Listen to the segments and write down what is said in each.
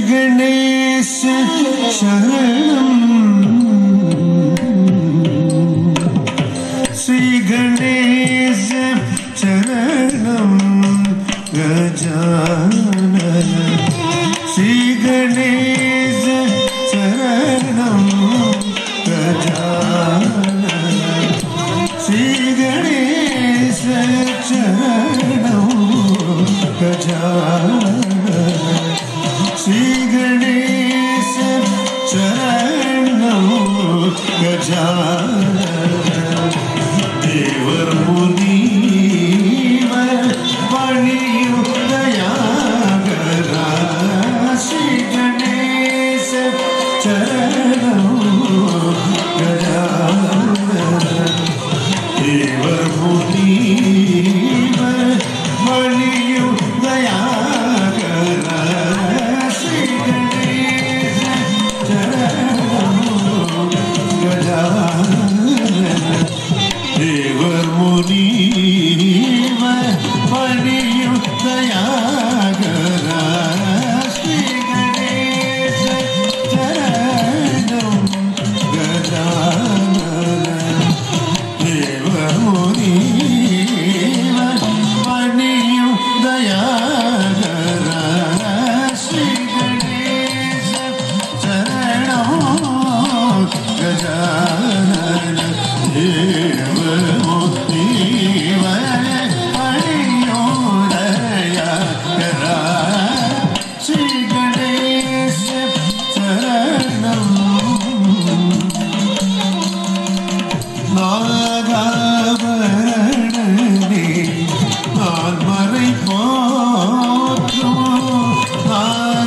गणेश शरणं श्री गणेश शरणं गजानन श्री गणेश शरणं गजानन श्री गणेश शरणं गजानन श्री गणेश शरणं गजानन देवर मुनीवर वाणियों दयागरा श्री गणेश शरणं गजानन देवर मुनीवर वाणियों दयागरा श्री गणेश शरणं गजानन देवर मुनीवर वाणियों दयागरा श्री गणेश शरणं गजानन देवर मुनीवर वाणियों दयागरा श्री गणेश शरणं गजानन देवर मुनीवर वाणियों दयागरा श्री गणेश शरणं நாகாபரணனே நான்மறை போற்றும் நாகாபரணனே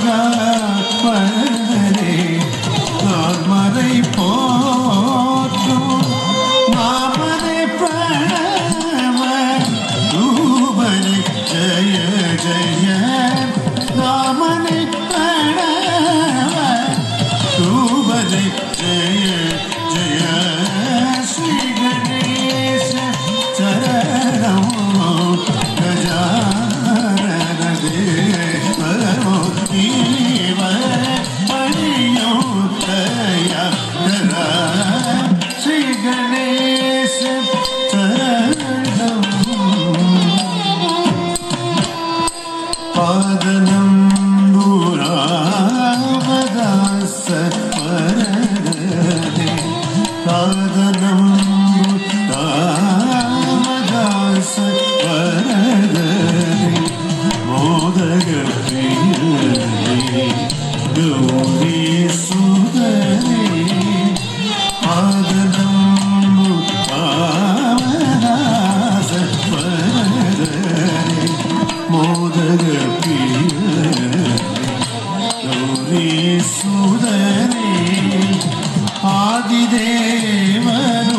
நான்மறை போற்றும் நாமனை பிரணவ ரூபனை ஜய ஜய நாமனை பிரணவ ரூபனை ஜய ஜய श्री गणेश शरणं गजानन देवर मुनीवर वाणियों दयागरा श्री गणेश शरणं पादनम्बुरामदास वरदे रामदास वरदे मोदक प्रियदे गौरी सुदरे रामदास वरदे मोदक प्रियदे गौरी सुदरे आदिदेवन